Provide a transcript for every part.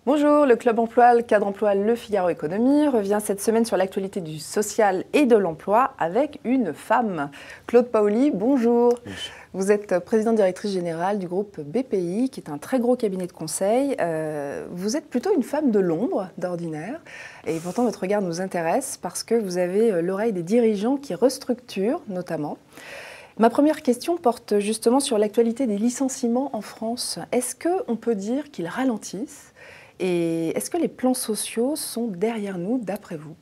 Bonjour, le Club Emploi, le cadre emploi Le Figaro Économie revient cette semaine sur l'actualité du social et de l'emploi avec une femme. Claude Paoli, bonjour. Bonjour. Vous êtes présidente directrice générale du groupe BPI, qui est un très gros cabinet de conseil. Vous êtes plutôt une femme de l'ombre, d'ordinaire. Et pourtant, votre regard nous intéresse parce que vous avez l'oreille des dirigeants qui restructurent, notamment. Ma première question porte justement sur l'actualité des licenciements en France. Est-ce qu'on peut dire qu'ils ralentissent ? Et est-ce que les plans sociaux sont derrière nous, d'après vous ?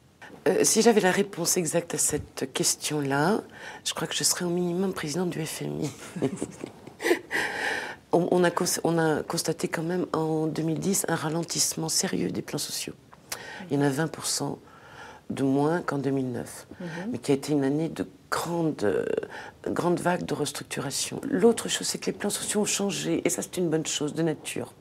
Si j'avais la réponse exacte à cette question-là, je crois que je serais au minimum présidente du FMI. on a constaté quand même en 2010 un ralentissement sérieux des plans sociaux. Il y en a 20% de moins qu'en 2009, mais qui a été une année de grande vague de restructuration. L'autre chose, c'est que les plans sociaux ont changé, et ça c'est une bonne chose de nature.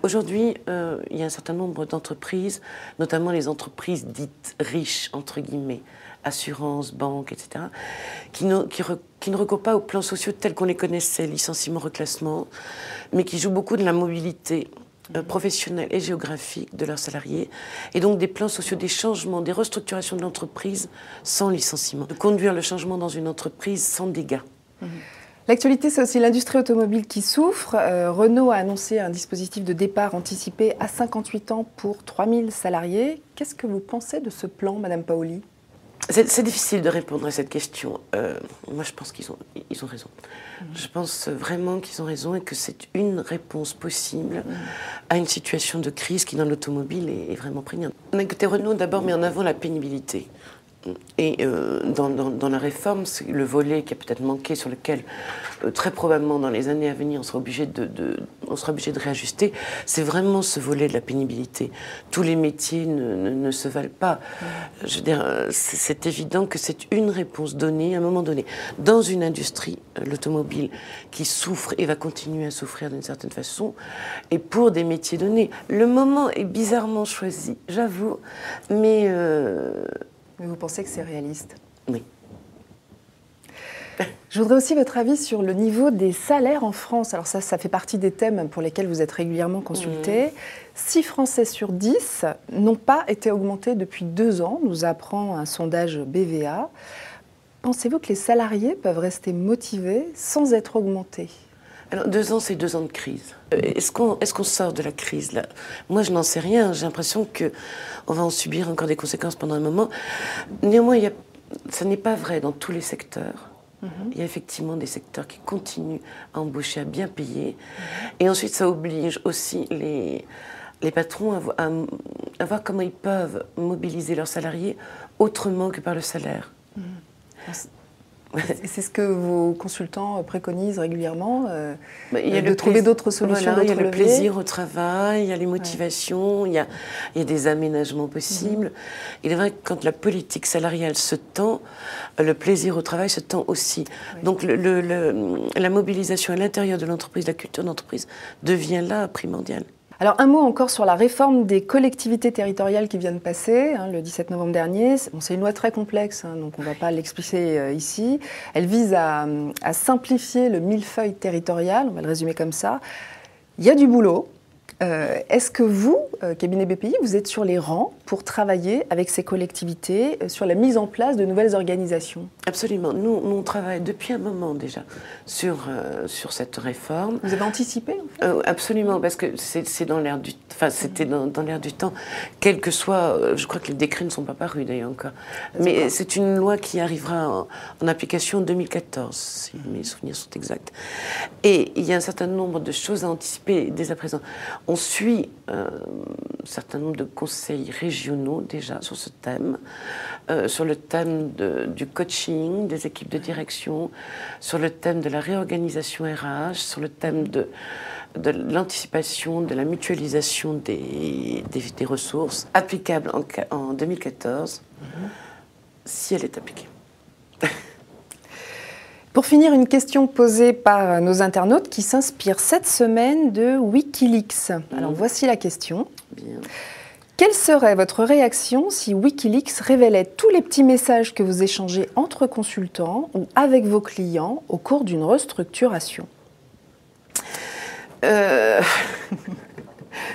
Aujourd'hui, il y a un certain nombre d'entreprises, notamment les entreprises dites riches, entre guillemets, assurances, banques, etc., qui ne recourent pas aux plans sociaux tels qu'on les connaissait, licenciement, reclassement, mais qui jouent beaucoup de la mobilité professionnelle et géographique de leurs salariés, et donc des plans sociaux, des changements, des restructurations de l'entreprise sans licenciement, de conduire le changement dans une entreprise sans dégâts. L'actualité, c'est aussi l'industrie automobile qui souffre. Renault a annoncé un dispositif de départ anticipé à 58 ans pour 3000 salariés. Qu'est-ce que vous pensez de ce plan, Madame Paoli ? C'est difficile de répondre à cette question. Moi, je pense qu'ils ont raison. Je pense vraiment qu'ils ont raison et que c'est une réponse possible à une situation de crise qui, dans l'automobile, est vraiment prégnante. On a écouté Renault d'abord, mais en avant la pénibilité. Et dans la réforme, c'est le volet qui a peut-être manqué, sur lequel, très probablement, dans les années à venir, on sera obligé de réajuster, c'est vraiment ce volet de la pénibilité. Tous les métiers ne se valent pas. Je veux dire, c'est évident que c'est une réponse donnée, à un moment donné, dans une industrie, l'automobile, qui souffre et va continuer à souffrir d'une certaine façon, et pour des métiers donnés. Le moment est bizarrement choisi, j'avoue, mais vous pensez que c'est réaliste ? Oui. Je voudrais aussi votre avis sur le niveau des salaires en France. Alors ça fait partie des thèmes pour lesquels vous êtes régulièrement consulté. 6 Français sur 10 n'ont pas été augmentés depuis 2 ans, nous apprend un sondage BVA. Pensez-vous que les salariés peuvent rester motivés sans être augmentés ? Alors, 2 ans, c'est 2 ans de crise. Est-ce qu'on sort de la crise, là ? Moi, je n'en sais rien. J'ai l'impression qu'on va en subir encore des conséquences pendant un moment. Néanmoins, ça n'est pas vrai dans tous les secteurs. Il y a effectivement des secteurs qui continuent à embaucher, à bien payer. Et ensuite, ça oblige aussi les patrons à voir comment ils peuvent mobiliser leurs salariés autrement que par le salaire. C'est ce que vos consultants préconisent régulièrement, il y a de trouver d'autres solutions, voilà, d'autres il y a le leviers. plaisir au travail, il y a les motivations, il y a des aménagements possibles. Il est vrai que quand la politique salariale se tend, le plaisir au travail se tend aussi. Donc la mobilisation à l'intérieur de l'entreprise, la culture d'entreprise devient là primordiale. Alors un mot encore sur la réforme des collectivités territoriales qui vient de passer, le 17 novembre dernier. C'est une loi très complexe, donc on ne va pas l'expliquer ici. Elle vise à simplifier le millefeuille territorial, on va le résumer comme ça. Il y a du boulot. Est-ce que vous, cabinet BPI, vous êtes sur les rangs pour travailler avec ces collectivités sur la mise en place de nouvelles organisations ? Absolument. Nous, on travaille depuis un moment déjà sur cette réforme. Vous avez anticipé en fait ? Absolument, parce que c'était dans l'air du temps, quel que soit, je crois que les décrets ne sont pas parus d'ailleurs encore, mais c'est une loi qui arrivera en application en 2014, si mes souvenirs sont exacts. Et il y a un certain nombre de choses à anticiper dès à présent. On suit un certain nombre de conseils régionaux déjà sur ce thème, sur le thème du coaching des équipes de direction, sur le thème de la réorganisation RH, sur le thème de l'anticipation, de la mutualisation des ressources, applicable en 2014, si elle est appliquée. Pour finir, une question posée par nos internautes qui s'inspire cette semaine de Wikileaks. Alors voici la question. Bien. Quelle serait votre réaction si Wikileaks révélait tous les petits messages que vous échangez entre consultants ou avec vos clients au cours d'une restructuration ?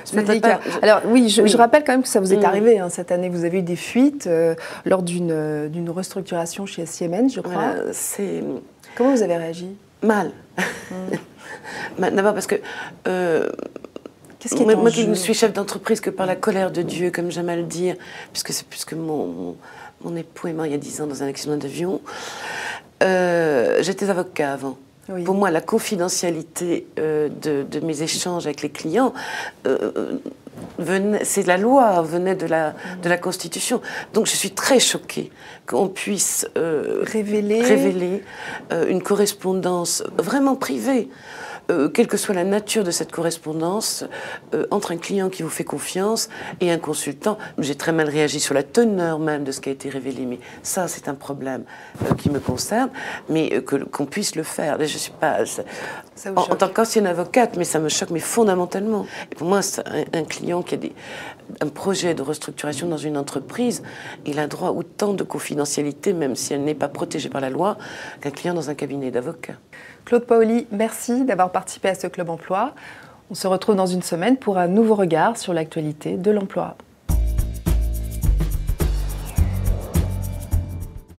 C'est délicat. Alors oui, je rappelle quand même que ça vous est arrivé cette année. Vous avez eu des fuites lors d'une restructuration chez Siemens, je crois. Comment vous avez réagi? Mal. D'abord parce que qu'est-ce qui est en moi jeu? qui ne suis chef d'entreprise que par la colère de Dieu, comme j'aime à le dire, puisque c'est plus que mon époux est mort il y a 10 ans dans un accident d'avion. J'étais avocat avant. Oui. Pour moi, la confidentialité de mes échanges avec les clients, c'est la loi, venait de la Constitution. Donc je suis très choquée qu'on puisse révéler une correspondance vraiment privée. Quelle que soit la nature de cette correspondance, entre un client qui vous fait confiance et un consultant. J'ai très mal réagi sur la teneur même de ce qui a été révélé, mais ça, c'est un problème qui me concerne, mais qu'on puisse le faire. Je suis pas... En tant qu'ancienne avocate, mais ça me choque, mais fondamentalement. Et pour moi, un client qui a un projet de restructuration dans une entreprise, il a droit autant de confidentialité, même si elle n'est pas protégée par la loi, qu'un client dans un cabinet d'avocats. Claude Paoli, merci d'avoir participé à ce Club Emploi. On se retrouve dans une semaine pour un nouveau regard sur l'actualité de l'emploi.